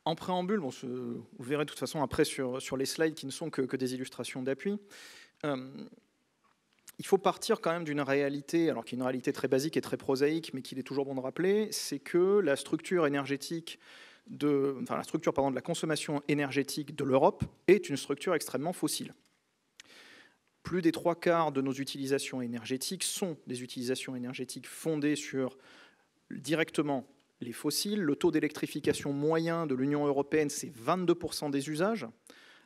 En préambule, vous verrez de toute façon après sur les slides qui ne sont que des illustrations d'appui. Il faut partir quand même d'une réalité, alors qui est une réalité très basique et très prosaïque, mais qu'il est toujours bon de rappeler, c'est que la structure énergétique de la consommation énergétique de l'Europe est une structure extrêmement fossile. Plus des 3/4 de nos utilisations énergétiques sont des utilisations énergétiques fondées sur directement les fossiles. Le taux d'électrification moyen de l'Union européenne, c'est 22% des usages,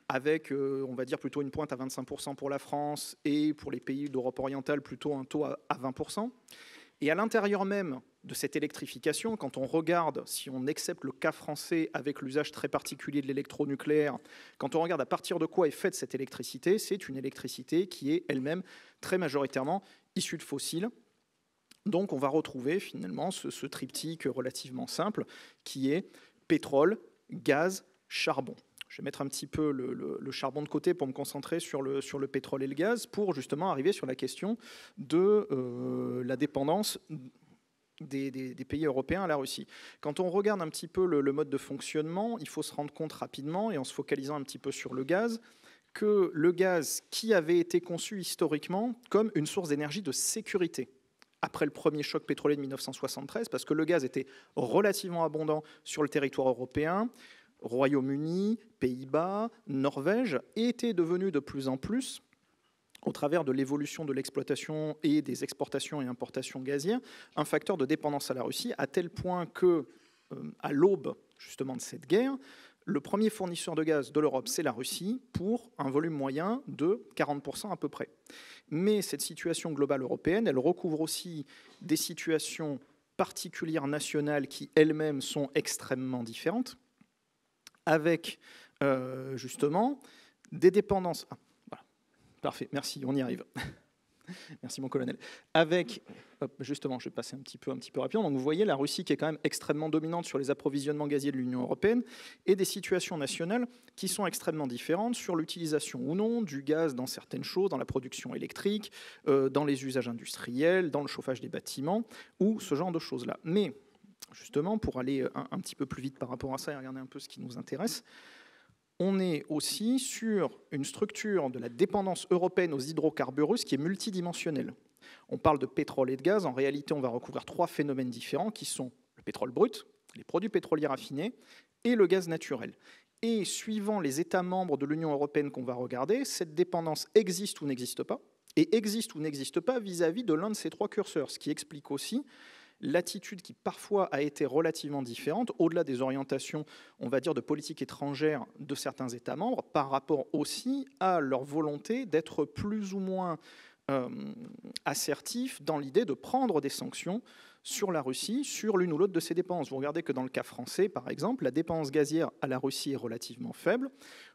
avec, on va dire, plutôt une pointe à 25% pour la France et pour les pays d'Europe orientale, plutôt un taux à 20%. Et à l'intérieur même de cette électrification, quand on regarde, si on accepte le cas français avec l'usage très particulier de l'électronucléaire, quand on regarde à partir de quoi est faite cette électricité, c'est une électricité qui est elle-même très majoritairement issue de fossiles. Donc on va retrouver finalement ce triptyque relativement simple qui est pétrole, gaz, charbon. Je vais mettre un petit peu le charbon de côté pour me concentrer sur le pétrole et le gaz pour justement arriver sur la question de la dépendance des pays européens à la Russie. Quand on regarde un petit peu le mode de fonctionnement, il faut se rendre compte rapidement, et en se focalisant un petit peu sur le gaz, que le gaz qui avait été conçu historiquement comme une source d'énergie de sécurité, après le premier choc pétrolier de 1973, parce que le gaz était relativement abondant sur le territoire européen, Royaume-Uni, Pays-Bas, Norvège, et était devenu de plus en plus, au travers de l'évolution de l'exploitation et des exportations et importations gazières, un facteur de dépendance à la Russie, à tel point que, à l'aube justement de cette guerre, le premier fournisseur de gaz de l'Europe, c'est la Russie, pour un volume moyen de 40% à peu près. Mais cette situation globale européenne, elle recouvre aussi des situations particulières nationales qui elles-mêmes sont extrêmement différentes, avec justement des dépendances. Ah, voilà. Parfait, merci, on y arrive. Merci mon colonel. Avec, justement, je vais passer un petit peu rapidement. Donc vous voyez la Russie qui est quand même extrêmement dominante sur les approvisionnements gaziers de l'Union européenne et des situations nationales qui sont extrêmement différentes sur l'utilisation ou non du gaz dans certaines choses, dans la production électrique, dans les usages industriels, dans le chauffage des bâtiments ou ce genre de choses-là. Mais justement, pour aller un petit peu plus vite par rapport à ça et regarder un peu ce qui nous intéresse, on est aussi sur une structure de la dépendance européenne aux hydrocarbures russes qui est multidimensionnelle. On parle de pétrole et de gaz. En réalité, on va recouvrir 3 phénomènes différents qui sont le pétrole brut, les produits pétroliers raffinés et le gaz naturel. Et suivant les États membres de l'Union européenne qu'on va regarder, cette dépendance existe ou n'existe pas, et existe ou n'existe pas vis-à-vis de l'un de ces 3 curseurs, ce qui explique aussi l'attitude qui parfois a été relativement différente, au-delà des orientations, on va dire, de politique étrangère de certains États membres, par rapport aussi à leur volonté d'être plus ou moins assertifs dans l'idée de prendre des sanctions sur la Russie, sur l'une ou l'autre de ses dépendances. Vous regardez que dans le cas français, par exemple, la dépendance gazière à la Russie est relativement faible,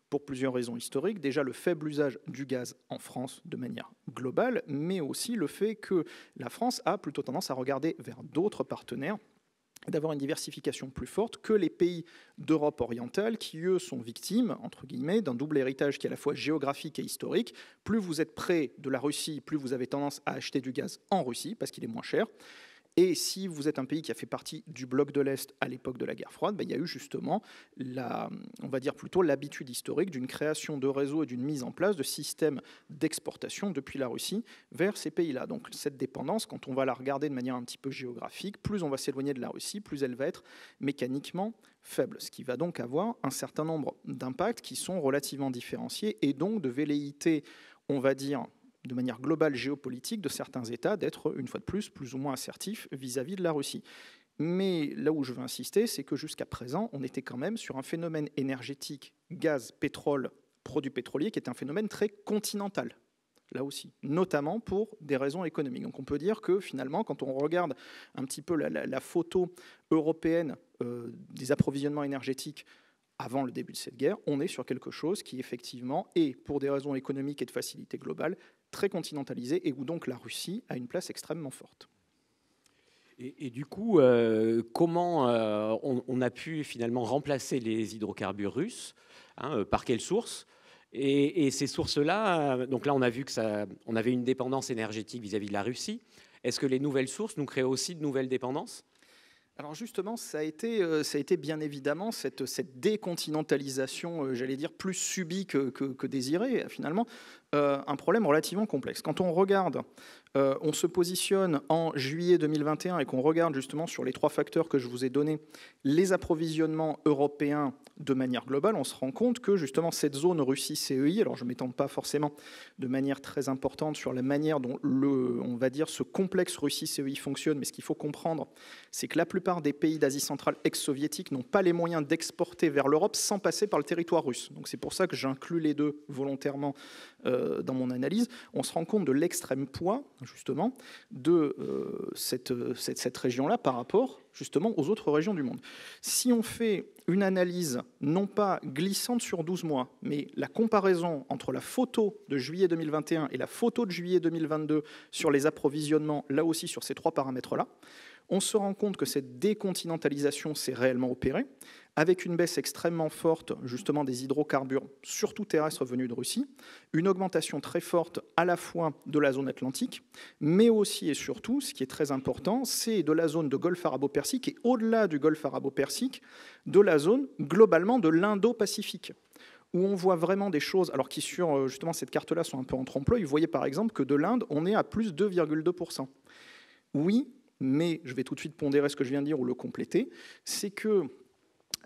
pour plusieurs raisons historiques. Déjà, le faible usage du gaz en France de manière globale, mais aussi le fait que la France a plutôt tendance à regarder vers d'autres partenaires et d'avoir une diversification plus forte que les pays d'Europe orientale qui, eux, sont victimes, entre guillemets, d'un double héritage qui est à la fois géographique et historique. Plus vous êtes près de la Russie, plus vous avez tendance à acheter du gaz en Russie, parce qu'il est moins cher. Et si vous êtes un pays qui a fait partie du bloc de l'Est à l'époque de la guerre froide, il y a eu justement, on va dire plutôt l'habitude historique d'une création de réseaux et d'une mise en place de systèmes d'exportation depuis la Russie vers ces pays-là. Donc cette dépendance, quand on va la regarder de manière un petit peu géographique, plus on va s'éloigner de la Russie, plus elle va être mécaniquement faible, ce qui va donc avoir un certain nombre d'impacts qui sont relativement différenciés et donc de velléité, on va dire, de manière globale géopolitique de certains États d'être, une fois de plus ou moins assertifs vis-à-vis de la Russie. Mais là où je veux insister, c'est que jusqu'à présent, on était quand même sur un phénomène énergétique, gaz, pétrole, produits pétroliers, qui est un phénomène très continental, là aussi, notamment pour des raisons économiques. Donc on peut dire que finalement, quand on regarde un petit peu la photo européenne des approvisionnements énergétiques avant le début de cette guerre, on est sur quelque chose qui effectivement est, pour des raisons économiques et de facilité globale, très continentalisé et où donc la Russie a une place extrêmement forte. Et du coup, comment on a pu finalement remplacer les hydrocarbures russes, par quelles sources et ces sources-là, donc là on a vu on avait une dépendance énergétique vis-à-vis de la Russie. Est-ce que les nouvelles sources nous créent aussi de nouvelles dépendances ? Alors justement, ça a été bien évidemment cette décontinentalisation, j'allais dire, plus subie que désirée, finalement, un problème relativement complexe. Quand on regarde, on se positionne en juillet 2021 et qu'on regarde justement sur les 3 facteurs que je vous ai donnés, les approvisionnements européens de manière globale, on se rend compte que justement cette zone Russie-CEI, alors je ne m'étends pas forcément de manière très importante sur la manière dont on va dire ce complexe Russie-CEI fonctionne, mais ce qu'il faut comprendre, c'est que la plupart des pays d'Asie centrale ex-soviétique n'ont pas les moyens d'exporter vers l'Europe sans passer par le territoire russe. Donc c'est pour ça que j'inclus les deux volontairement dans mon analyse. On se rend compte de l'extrême poids, justement, de cette région-là par rapport, justement, aux autres régions du monde. Si on fait une analyse, non pas glissante sur 12 mois, mais la comparaison entre la photo de juillet 2021 et la photo de juillet 2022 sur les approvisionnements, là aussi sur ces 3 paramètres-là, on se rend compte que cette décontinentalisation s'est réellement opérée, avec une baisse extrêmement forte justement des hydrocarbures, surtout terrestres venus de Russie, une augmentation très forte à la fois de la zone atlantique, mais aussi et surtout, ce qui est très important, c'est de la zone de Golfe arabo-persique et au-delà du Golfe arabo-persique, de la zone globalement de l'Indo-Pacifique, où on voit vraiment des choses, alors qui sur justement cette carte-là sont un peu en trompe-l'œil. Vous voyez par exemple que de l'Inde, on est à plus 2,2%. Oui, mais je vais tout de suite pondérer ce que je viens de dire ou le compléter, c'est que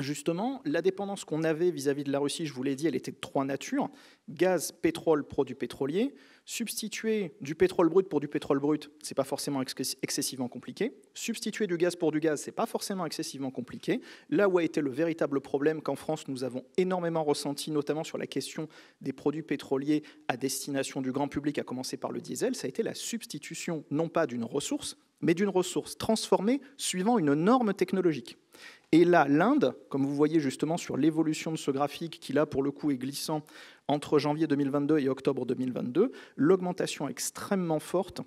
justement, la dépendance qu'on avait vis-à-vis de la Russie, je vous l'ai dit, elle était de 3 natures. Gaz, pétrole, produits pétroliers. Substituer du pétrole brut pour du pétrole brut, ce n'est pas forcément excessivement compliqué. Substituer du gaz pour du gaz, ce n'est pas forcément excessivement compliqué. Là où a été le véritable problème qu'en France, nous avons énormément ressenti, notamment sur la question des produits pétroliers à destination du grand public, à commencer par le diesel, ça a été la substitution, non pas d'une ressource, mais d'une ressource transformée suivant une norme technologique. Et là, l'Inde, comme vous voyez justement sur l'évolution de ce graphique, qui là pour le coup est glissant entre janvier 2022 et octobre 2022, l'augmentation extrêmement forte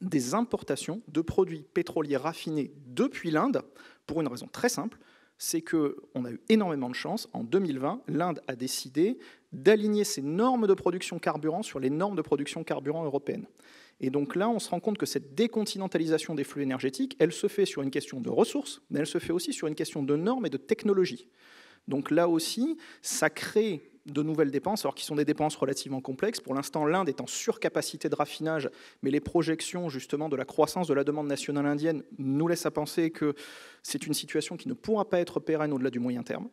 des importations de produits pétroliers raffinés depuis l'Inde, pour une raison très simple, c'est qu'on a eu énormément de chance. En 2020, l'Inde a décidé d'aligner ses normes de production carburant sur les normes de production carburant européennes. Et donc là, on se rend compte que cette décontinentalisation des flux énergétiques, elle se fait sur une question de ressources, mais elle se fait aussi sur une question de normes et de technologie. Donc là aussi, ça crée de nouvelles dépenses, alors qui sont des dépenses relativement complexes. Pour l'instant, l'Inde est en surcapacité de raffinage, mais les projections justement de la croissance de la demande nationale indienne nous laissent à penser que c'est une situation qui ne pourra pas être pérenne au-delà du moyen terme.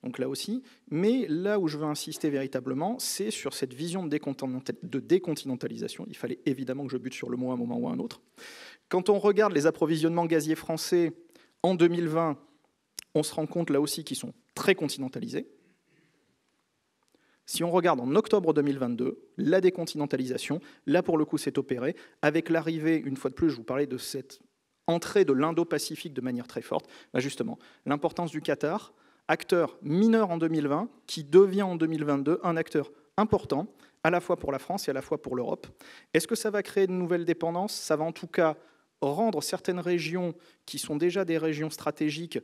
Donc là aussi, mais là où je veux insister véritablement, c'est sur cette vision de décontinentalisation. Il fallait évidemment que je bute sur le mot à un moment ou à un autre. Quand on regarde les approvisionnements gaziers français en 2020, on se rend compte là aussi qu'ils sont très continentalisés. Si on regarde en octobre 2022, la décontinentalisation, là pour le coup c'est opéré, avec l'arrivée, une fois de plus, je vous parlais de cette entrée de l'Indo-Pacifique de manière très forte, justement, l'importance du Qatar, acteur mineur en 2020, qui devient en 2022 un acteur important, à la fois pour la France et à la fois pour l'Europe. Est-ce que ça va créer de nouvelles dépendances? Ça va en tout cas rendre certaines régions qui sont déjà des régions stratégiques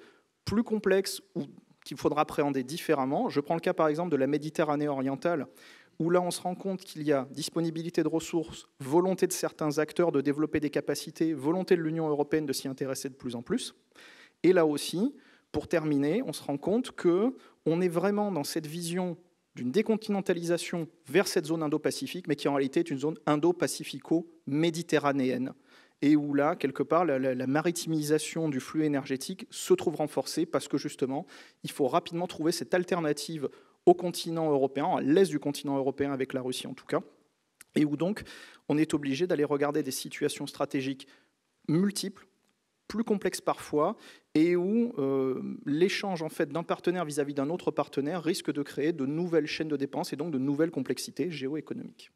plus complexes ou qu'il faudra appréhender différemment. Je prends le cas par exemple de la Méditerranée orientale, où là on se rend compte qu'il y a disponibilité de ressources, volonté de certains acteurs de développer des capacités, volonté de l'Union européenne de s'y intéresser de plus en plus. Et là aussi, pour terminer, on se rend compte qu'on est vraiment dans cette vision d'une décontinentalisation vers cette zone indo-pacifique, mais qui en réalité est une zone indo-pacifico-méditerranéenne, et où là, quelque part, la maritimisation du flux énergétique se trouve renforcée parce que justement, il faut rapidement trouver cette alternative au continent européen, à l'est du continent européen avec la Russie en tout cas, et où donc on est obligé d'aller regarder des situations stratégiques multiples, plus complexes parfois, et où l'échange en fait, d'un partenaire vis-à-vis d'un autre partenaire risque de créer de nouvelles chaînes de dépenses et donc de nouvelles complexités géoéconomiques.